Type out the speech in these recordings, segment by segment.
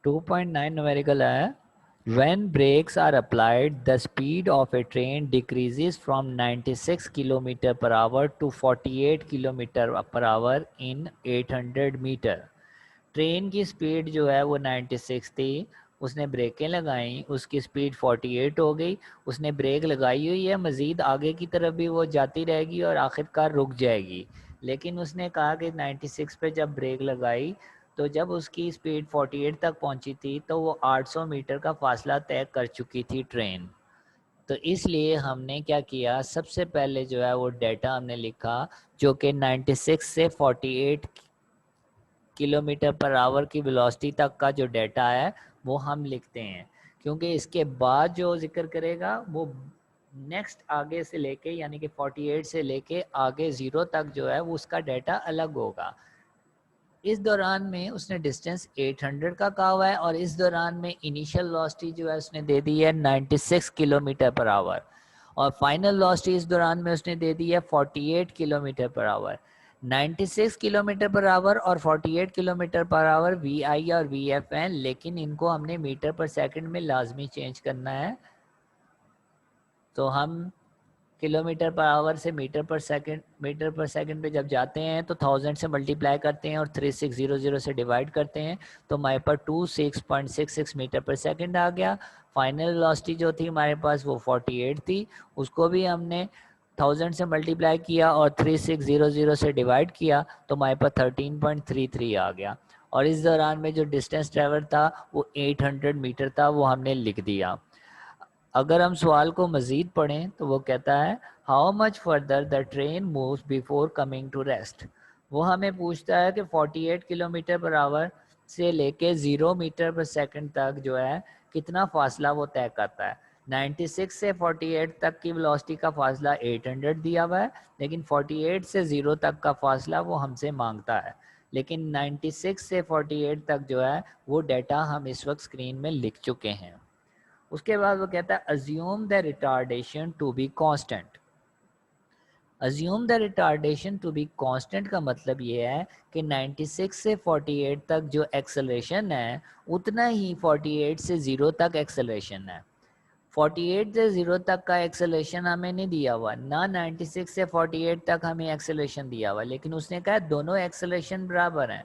2.9 numerical है। When brakes are applied, the speed of a train decreases from 96 km per hour to 48 km per hour in 800 metre. Train की speed जो है वो 96 थी, उसने ब्रेकें लगाई, उसकी स्पीड 48 हो गई। उसने ब्रेक लगाई हुई है, मज़ीद आगे की तरफ भी वो जाती रहेगी और आखिरकार रुक जाएगी। लेकिन उसने कहा कि 96 पे जब ब्रेक लगाई तो जब उसकी स्पीड 48 तक पहुंची थी तो वो 800 मीटर का फासला तय कर चुकी थी ट्रेन। तो इसलिए हमने क्या किया, सबसे पहले जो है वो डेटा हमने लिखा जो कि 96 से 48 किलोमीटर पर आवर की वेलोसिटी तक का जो डेटा है वो हम लिखते हैं, क्योंकि इसके बाद जो जिक्र करेगा वो नेक्स्ट आगे से लेके यानी कि 48 से लेके आगे 0 तक जो है वो उसका डेटा अलग होगा। इस दौरान में उसने डिस्टेंस 800 का कहा हुआ है और इस दौरान में इनिशियल वेलोसिटी जो है उसने दे दी है 96 किलोमीटर पर आवर और फाइनल वेलोसिटी इस दौरान में उसने दे दी है 48 kilometre per hour. 96 kilometre per hour और 48 किलोमीटर पर आवर वी आई और वी एफ हैं, लेकिन इनको हमने मीटर पर सेकंड में लाजमी चेंज करना है। तो हम किलोमीटर पर आवर से मीटर पर सेकंड पे जब जाते हैं तो 1000 से मल्टीप्लाई करते हैं और 3600 से डिवाइड करते हैं तो हमारे पास 26.66 मीटर पर सेकंड आ गया। फाइनल वेलोसिटी जो थी हमारे पास वो 48 थी, उसको भी हमने 1000 से मल्टीप्लाई किया और 3600 से डिवाइड किया तो हमारे पास 13.33 आ गया। और इस दौरान में जो डिस्टेंस ट्रेवल था वो 800 मीटर था, वो हमने लिख दिया। अगर हम सवाल को मज़ीद पढ़ें तो वो कहता है how much further the train moves before coming to rest. वो हमें पूछता है कि 48 किलोमीटर पर आवर से लेके 0 मीटर पर सेकंड तक जो है कितना फासला वो तय करता है। 96 से 48 तक की वेलोसिटी का फासला 800 दिया हुआ है, लेकिन 48 से 0 तक का फासला वो हमसे मांगता है। लेकिन 96 से 48 तक जो है वो डाटा हम इस वक्त स्क्रीन में लिख चुके हैं। उसके बाद वो कहता है assume the retardation to be constant. Assume the retardation to be constant का मतलब ये है कि 96 से 48 तक जो एक्सेलरेशन है उतना ही 48 से 0 तक एक्सेलरेशन है। 48 से 0 तक का एक्सेलरेशन हमें नहीं दिया हुआ, ना 96 से 48 तक हमें एक्सेलरेशन दिया हुआ, लेकिन उसने कहा दोनों एक्सेलरेशन बराबर हैं।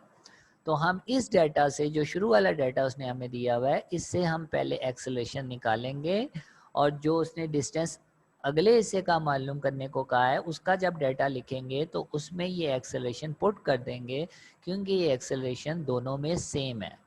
तो हम इस डाटा से, जो शुरू वाला डाटा उसने हमें दिया हुआ है, इससे हम पहले एक्सेलरेशन निकालेंगे और जो उसने डिस्टेंस अगले हिस्से का मालूम करने को कहा है उसका जब डाटा लिखेंगे तो उसमें ये एक्सेलरेशन पुट कर देंगे, क्योंकि ये एक्सेलरेशन दोनों में सेम है।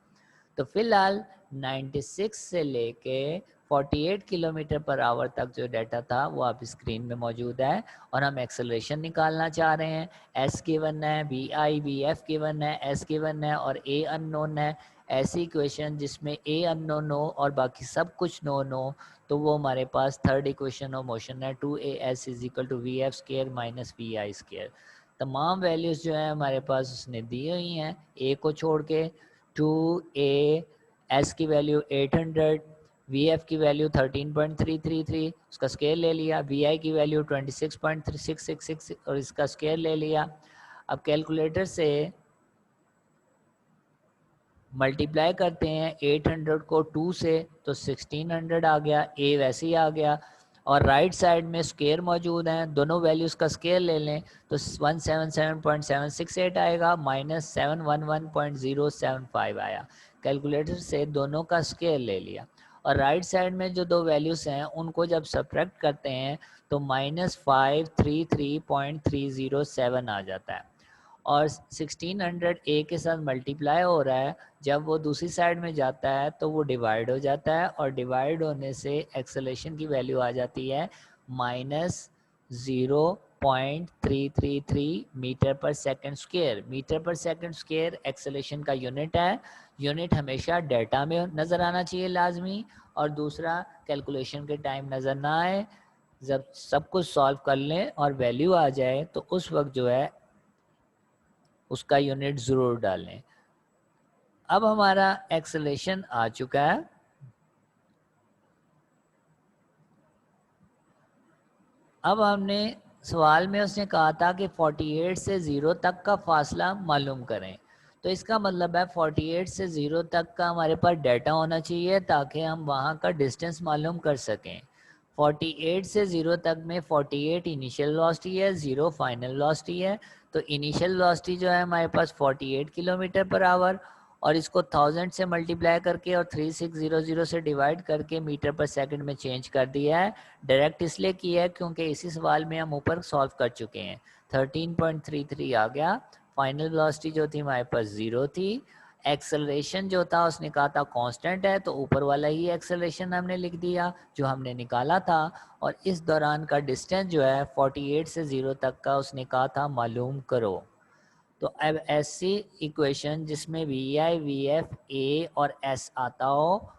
तो फिलहाल 96 से लेके 48 किलोमीटर पर आवर तक जो डाटा था वो आप स्क्रीन में मौजूद है और हम एक्सेलरेशन निकालना चाह रहे हैं। एस गिवन है, V I V F given है, एस गिवन है और ए अननोन है। ऐसी इक्वेशन जिसमें ए अननोन हो और बाकी सब कुछ नोन हो तो वो हमारे पास थर्ड इक्वेशन ऑफ मोशन है 2as is equal to V F square minus V I square. तमाम वैल्यूज़ जो है हमारे पास उसने दी हुई हैं ए को छोड़ के। 2a एस की वैल्यू 800, वी एफ की वैल्यू 13.333, उसका स्केयर ले लिया। वी आई की वैल्यू 26.3666 और इसका स्केयर ले लिया। अब कैलकुलेटर से मल्टीप्लाई करते हैं 800 को 2 से तो 1600 आ गया, ए वैसे ही आ गया। और राइट साइड में स्केयर मौजूद हैं, दोनों वैल्यूज़ का स्केयर ले लें तो 177.768 आएगा माइनस 711.075 आया। कैलकुलेटर से दोनों का स्केयर ले लिया और राइट साइड में जो दो वैल्यूज़ हैं उनको जब सब्ट्रैक्ट करते हैं तो -533.307 आ जाता है। और 1600 ए के साथ मल्टीप्लाई हो रहा है, जब वो दूसरी साइड में जाता है तो वो डिवाइड हो जाता है और डिवाइड होने से एक्सेलेरेशन की वैल्यू आ जाती है -0.333 मीटर पर सेकंड स्क्वायर। मीटर पर सेकंड स्क्वायर एक्सेलेरेशन का यूनिट है। यूनिट हमेशा डेटा में नज़र आना चाहिए लाजमी, और दूसरा कैलकुलेशन के टाइम नज़र ना आए। जब सब कुछ सॉल्व कर लें और वैल्यू आ जाए तो उस वक्त जो है उसका यूनिट ज़रूर डालें। अब हमारा एक्सेलेरेशन आ चुका है। अब हमने सवाल में उसने कहा था कि 48 से 0 तक का फासला मालूम करें। तो इसका मतलब है 48 से 0 तक का हमारे पास डाटा होना चाहिए ताकि हम वहाँ का डिस्टेंस मालूम कर सकें। 48 से 0 तक में 48 इनिशियल वेलोसिटी है, 0 फाइनल वेलोसिटी है। तो इनिशियल वेलोसिटी जो है हमारे पास 48 किलोमीटर पर आवर, और इसको 1000 से मल्टीप्लाई करके और 3600 से डिवाइड करके मीटर पर सेकंड में चेंज कर दिया है। डायरेक्ट इसलिए किया है क्योंकि इसी सवाल में हम ऊपर सॉल्व कर चुके हैं। 13.33 आ गया। फाइनल वेलोसिटी जो थी हमारे पास 0 थी। एक्सेलरेशन जो था उसने कहा था कांस्टेंट है, तो ऊपर वाला ही एक्सेलरेशन हमने लिख दिया जो हमने निकाला था। और इस दौरान का डिस्टेंस जो है 48 से 0 तक का उसने कहा था मालूम करो। तो अब ऐसी इक्वेशन जिसमें V I V F A और एस आता हो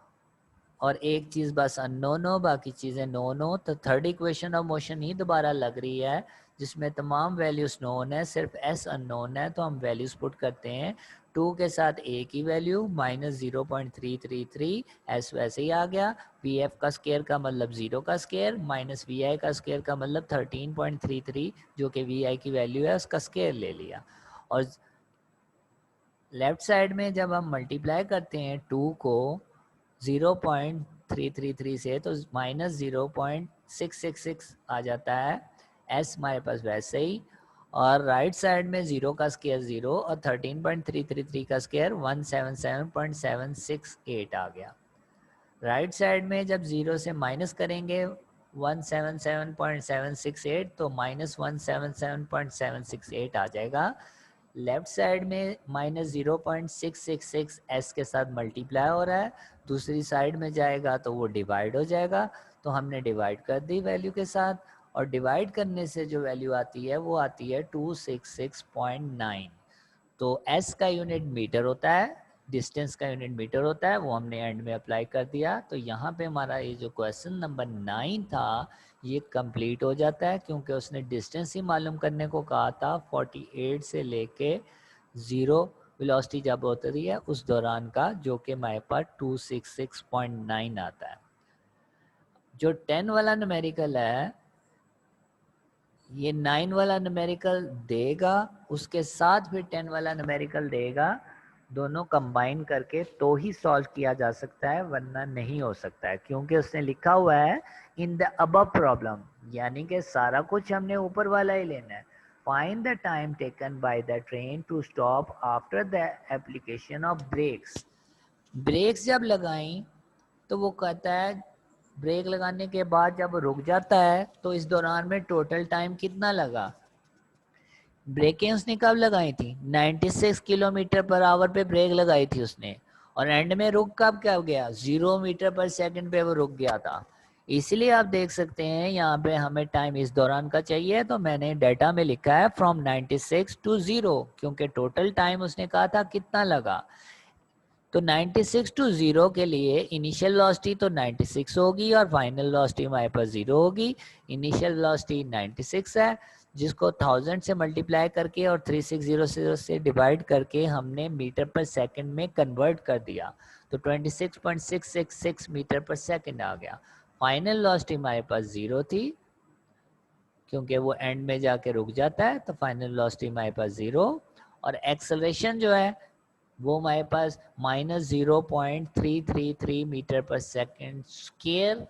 और एक चीज़ बस अननोन हो, बाकी चीज़ें नोन हो, तो थर्ड इक्वेशन ऑफ मोशन ही दोबारा लग रही है जिसमें तमाम वैल्यूज नोन है, सिर्फ एस अननोन है। तो हम वैल्यूज पुट करते हैं। 2 के साथ ए की वैल्यू -0.333, एस वैसे ही आ गया। वी एफ का स्केयर का मतलब 0 का स्केयर, माइनस वी आई का स्केयर का मतलब 13.33 जो कि वी आई की वैल्यू है उसका स्केयर ले लिया। और लेफ्ट साइड में जब हम मल्टीप्लाई करते हैं 2 को 0.333 से तो -0.666 आ जाता है। एस हमारे पास वैसे ही। और राइट साइड में 0 का स्केयर 0 और 13.333 का स्केयर 177.768 आ गया। राइट साइड में जब 0 से माइनस करेंगे 177.768 तो -177.768 आ जाएगा। लेफ्ट साइड में -0.666 एस के साथ मल्टीप्लाई हो रहा है, दूसरी साइड में जाएगा तो वो डिवाइड हो जाएगा। तो हमने डिवाइड कर दी वैल्यू के साथ, और डिवाइड करने से जो वैल्यू आती है वो आती है 266.9। तो एस का यूनिट मीटर होता है, डिस्टेंस का यूनिट मीटर होता है, वो हमने एंड में अप्लाई कर दिया। तो यहाँ पे हमारा ये जो क्वेश्चन नंबर 9 था ये कंप्लीट हो जाता है, क्योंकि उसने डिस्टेंस ही मालूम करने को कहा था 48 से लेके 0 वेलोसिटी जब होती है उस दौरान का, जो कि हमारे पास 266.9 आता है। जो 10 वाला न्यूमेरिकल है ये 9 वाला न्यूमेरिकल देगा, उसके साथ फिर 10 वाला न्यूमेरिकल देगा, दोनों कंबाइन करके तो ही सॉल्व किया जा सकता है, वरना नहीं हो सकता है। क्योंकि उसने लिखा हुआ है इन द अबव प्रॉब्लम, यानी कि सारा कुछ हमने ऊपर वाला ही लेना है। Find the time taken by the train to stop after the application of brakes. Brakes जब लगाई तो वो कहता है ब्रेक लगाने के बाद जब रुक जाता है तो इस दौरान में टोटल टाइम कितना लगा। ब्रेकें उसने कब लगाई थी 96 किलोमीटर पर आवर पे ब्रेक लगाई थी उसने, और एंड में रुक कब क्या गया 0 मीटर पर सेकंड पे वो रुक गया था। इसलिए आप देख सकते हैं यहाँ पे हमें टाइम इस दौरान का चाहिए, तो मैंने डाटा में लिखा है फ्रॉम 96 टू 0, क्योंकि टोटल टाइम उसने कहा था कितना लगा। तो 96 टू 0 के लिए इनिशियल वेलोसिटी तो 96 होगी और फाइनल वेलोसिटी हमारे पास 0 होगी। इनिशियल वेलोसिटी 96 है, जिसको 1000 से मल्टीप्लाई करके और 3600 से डिवाइड करके हमने मीटर पर सेकंड में कन्वर्ट कर दिया, तो 26.666 मीटर पर सेकंड आ गया। फाइनल वेलोसिटी हमारे पास 0 थी, क्योंकि वो एंड में जाके रुक जाता है, तो फाइनल वेलोसिटी हमारे पास 0। और एक्सेलरेशन जो है वो हमारे पास -0.333 मीटर पर सेकेंड स्क्वायर,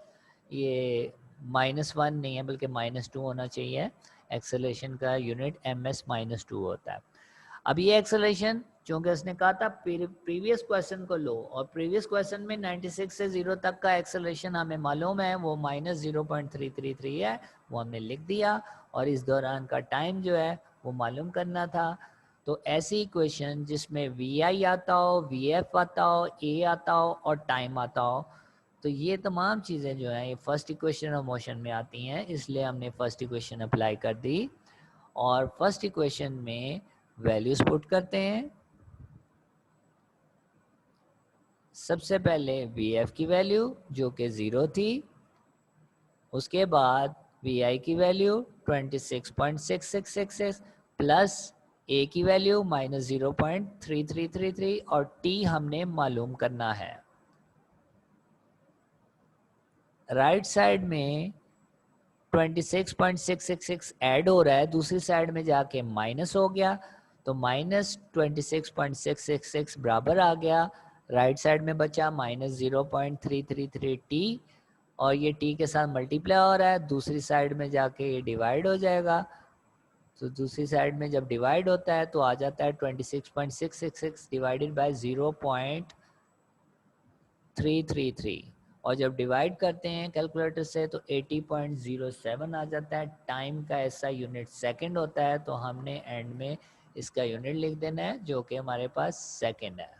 ये -1 नहीं है बल्कि -2 होना चाहिए। एक्सेलरेशन का यूनिट ms-2 होता है। अब ये एक्सेलरेशन चूंकि उसने कहा था प्रीवियस क्वेश्चन को लो, और प्रीवियस क्वेश्चन में 96 से 0 तक का एक्सेलरेशन हमें मालूम है वो -0.333 है, वो हमने लिख दिया। और इस दौरान का टाइम जो है वो मालूम करना था। तो ऐसी इक्वेशन जिसमें वी आई आता हो, वी एफ आता हो, ए आता हो और टाइम आता हो, तो ये तमाम चीज़ें जो हैं ये फर्स्ट इक्वेशन ऑफ मोशन में आती हैं, इसलिए हमने फर्स्ट इक्वेशन अप्लाई कर दी। और फर्स्ट इक्वेशन में वैल्यूज पुट करते हैं। सबसे पहले वी एफ की वैल्यू जो कि 0 थी, उसके बाद वी आई की वैल्यू 26.6666 प्लस ए की वैल्यू -0.3333 और टी हमने मालूम करना है। राइट साइड में 26.666 ऐड हो रहा है, दूसरी साइड में जाके माइनस हो गया, तो -26.666 बराबर आ गया, राइट साइड में बचा -0.333t, और ये t के साथ मल्टीप्लाई हो रहा है, दूसरी साइड में जाके ये डिवाइड हो जाएगा। तो दूसरी साइड में जब डिवाइड होता है तो आ जाता है 26.666 डिवाइडेड बाय 0.333, और जब डिवाइड करते हैं कैलकुलेटर से तो 80.07 आ जाता है। टाइम का ऐसा यूनिट सेकंड होता है, तो हमने एंड में इसका यूनिट लिख देना है जो कि हमारे पास सेकंड है।